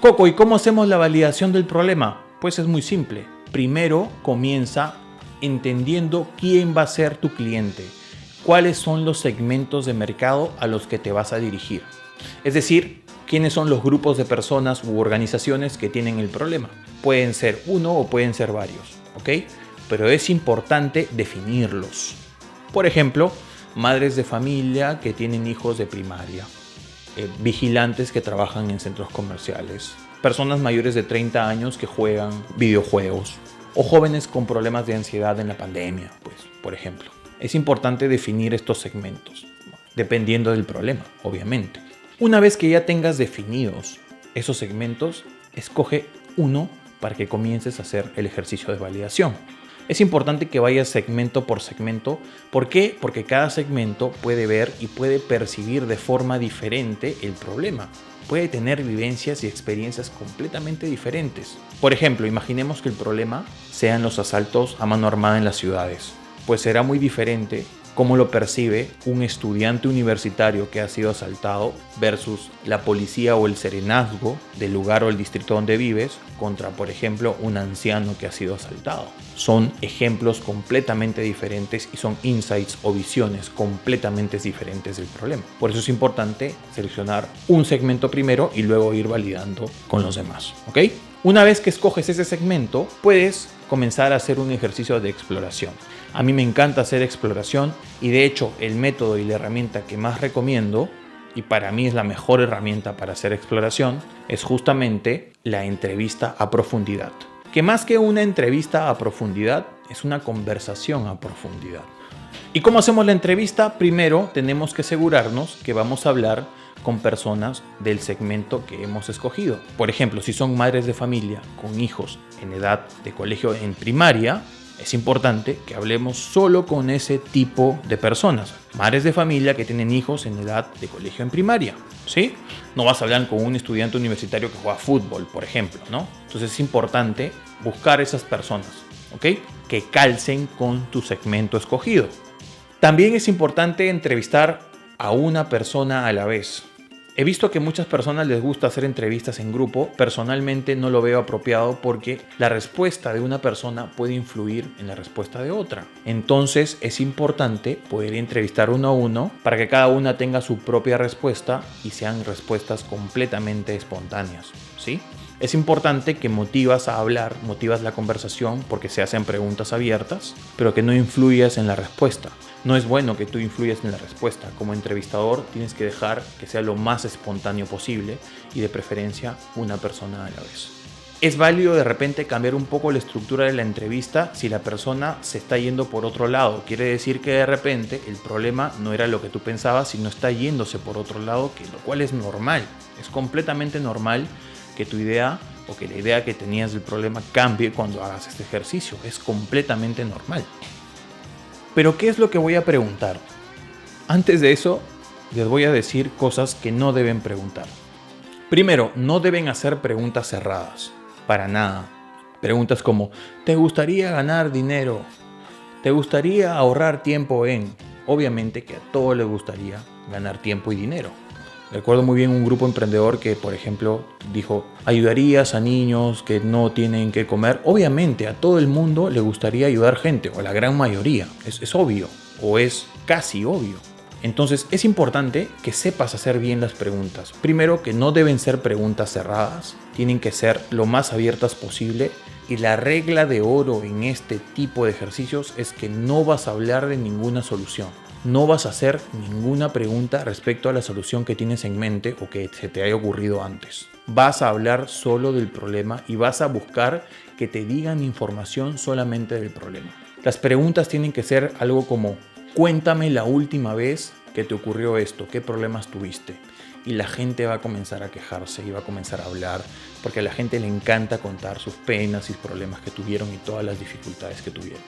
Coco, ¿y cómo hacemos la validación del problema? Pues es muy simple. Primero comienza entendiendo quién va a ser tu cliente, cuáles son los segmentos de mercado a los que te vas a dirigir. Es decir, quiénes son los grupos de personas u organizaciones que tienen el problema. Pueden ser uno o pueden ser varios, ¿ok? Pero es importante definirlos. Por ejemplo, madres de familia que tienen hijos de primaria, vigilantes que trabajan en centros comerciales, personas mayores de 30 años que juegan videojuegos o jóvenes con problemas de ansiedad en la pandemia, pues, por ejemplo. Es importante definir estos segmentos, dependiendo del problema, obviamente. Una vez que ya tengas definidos esos segmentos, escoge uno para que comiences a hacer el ejercicio de validación. Es importante que vayas segmento por segmento. ¿Por qué? Porque cada segmento puede ver y puede percibir de forma diferente el problema. Puede tener vivencias y experiencias completamente diferentes. Por ejemplo, imaginemos que el problema sean los asaltos a mano armada en las ciudades. Pues será muy diferente cómo lo percibe un estudiante universitario que ha sido asaltado versus la policía o el serenazgo del lugar o el distrito donde vives contra, por ejemplo, un anciano que ha sido asaltado. Son ejemplos completamente diferentes y son insights o visiones completamente diferentes del problema. Por eso es importante seleccionar un segmento primero y luego ir validando con los demás, ¿ok? Una vez que escoges ese segmento, puedes comenzar a hacer un ejercicio de exploración. A mí me encanta hacer exploración y de hecho el método y la herramienta que más recomiendo, y para mí es la mejor herramienta para hacer exploración, es justamente la entrevista a profundidad. Que más que una entrevista a profundidad, es una conversación a profundidad. ¿Y cómo hacemos la entrevista? Primero tenemos que asegurarnos que vamos a hablar con personas del segmento que hemos escogido. Por ejemplo, si son madres de familia con hijos en edad de colegio en primaria, es importante que hablemos solo con ese tipo de personas. Madres de familia que tienen hijos en edad de colegio en primaria, ¿sí? No vas a hablar con un estudiante universitario que juega fútbol, por ejemplo, ¿no? Entonces es importante buscar esas personas, ¿ok? Que calcen con tu segmento escogido. También es importante entrevistar a una persona a la vez. He visto que muchas personas les gusta hacer entrevistas en grupo. Personalmente no lo veo apropiado porque la respuesta de una persona puede influir en la respuesta de otra. Entonces es importante poder entrevistar uno a uno para que cada una tenga su propia respuesta y sean respuestas completamente espontáneas, ¿sí? Es importante que motivas a hablar, motivas la conversación porque se hacen preguntas abiertas, pero que no influyas en la respuesta. No es bueno que tú influyas en la respuesta. Como entrevistador tienes que dejar que sea lo más espontáneo posible y de preferencia una persona a la vez. Es válido de repente cambiar un poco la estructura de la entrevista si la persona se está yendo por otro lado. Quiere decir que de repente el problema no era lo que tú pensabas, sino está yéndose por otro lado, lo cual es normal. Es completamente normal que tu idea o que la idea que tenías del problema cambie cuando hagas este ejercicio. Es completamente normal. Pero ¿qué es lo que voy a preguntar? Antes de eso, les voy a decir cosas que no deben preguntar. Primero, no deben hacer preguntas cerradas. Para nada. Preguntas como, ¿te gustaría ganar dinero? ¿Te gustaría ahorrar tiempo en? Obviamente que a todos les gustaría ganar tiempo y dinero. Recuerdo muy bien un grupo emprendedor que, por ejemplo, dijo, ¿ayudarías a niños que no tienen que comer? Obviamente, a todo el mundo le gustaría ayudar gente, o a la gran mayoría. Es obvio, o es casi obvio. Entonces, es importante que sepas hacer bien las preguntas. Primero, que no deben ser preguntas cerradas, tienen que ser lo más abiertas posible. Y la regla de oro en este tipo de ejercicios es que no vas a hablar de ninguna solución. No vas a hacer ninguna pregunta respecto a la solución que tienes en mente o que se te haya ocurrido antes. Vas a hablar solo del problema y vas a buscar que te digan información solamente del problema. Las preguntas tienen que ser algo como, cuéntame la última vez que te ocurrió esto, qué problemas tuviste. Y la gente va a comenzar a quejarse y va a comenzar a hablar porque a la gente le encanta contar sus penas y problemas que tuvieron y todas las dificultades que tuvieron.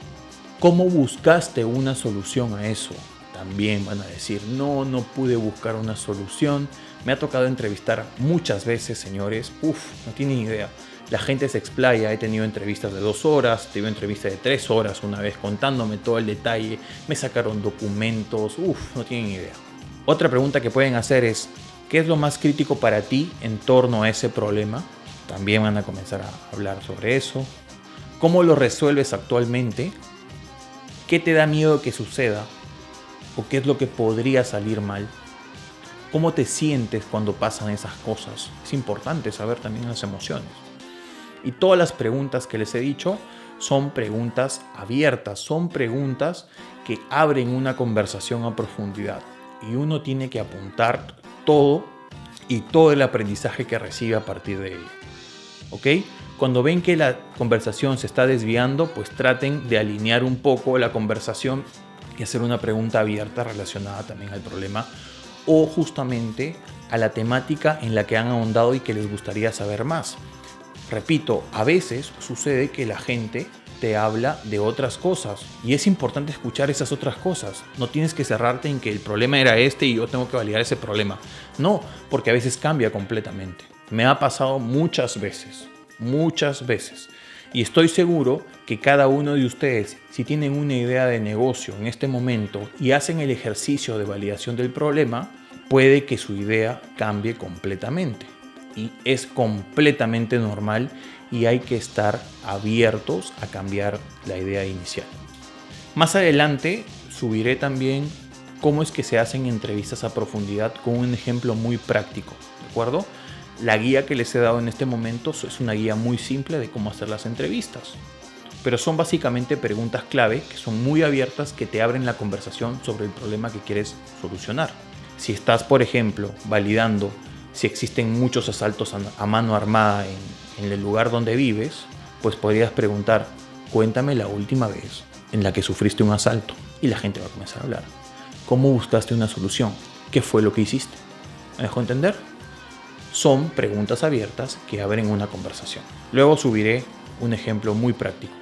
¿Cómo buscaste una solución a eso? También van a decir, no pude buscar una solución. Me ha tocado entrevistar muchas veces, señores. No tienen idea. La gente se explaya. He tenido entrevistas de 2 horas, tuve entrevistas de 3 horas una vez contándome todo el detalle. Me sacaron documentos. No tienen idea. Otra pregunta que pueden hacer es, ¿qué es lo más crítico para ti en torno a ese problema? También van a comenzar a hablar sobre eso. ¿Cómo lo resuelves actualmente? ¿Qué te da miedo que suceda? ¿O qué es lo que podría salir mal? ¿Cómo te sientes cuando pasan esas cosas? Es importante saber también las emociones. Y todas las preguntas que les he dicho son preguntas abiertas, son preguntas que abren una conversación a profundidad. Y uno tiene que apuntar todo y todo el aprendizaje que recibe a partir de ello. ¿Ok? Cuando ven que la conversación se está desviando, pues traten de alinear un poco la conversación y hacer una pregunta abierta relacionada también al problema o justamente a la temática en la que han ahondado y que les gustaría saber más. Repito, a veces sucede que la gente te habla de otras cosas y es importante escuchar esas otras cosas. No tienes que cerrarte en que el problema era este y yo tengo que validar ese problema. No, porque a veces cambia completamente. Me ha pasado muchas veces. Y estoy seguro que cada uno de ustedes, si tienen una idea de negocio en este momento y hacen el ejercicio de validación del problema, puede que su idea cambie completamente. Y es completamente normal y hay que estar abiertos a cambiar la idea inicial. Más adelante subiré también cómo es que se hacen entrevistas a profundidad con un ejemplo muy práctico, ¿de acuerdo? La guía que les he dado en este momento es una guía muy simple de cómo hacer las entrevistas, pero son básicamente preguntas clave que son muy abiertas que te abren la conversación sobre el problema que quieres solucionar. Si estás, por ejemplo, validando si existen muchos asaltos a mano armada en el lugar donde vives, pues podrías preguntar, cuéntame la última vez en la que sufriste un asalto, y la gente va a comenzar a hablar. ¿Cómo buscaste una solución? ¿Qué fue lo que hiciste? ¿Me dejó entender? Son preguntas abiertas que abren una conversación. Luego subiré un ejemplo muy práctico.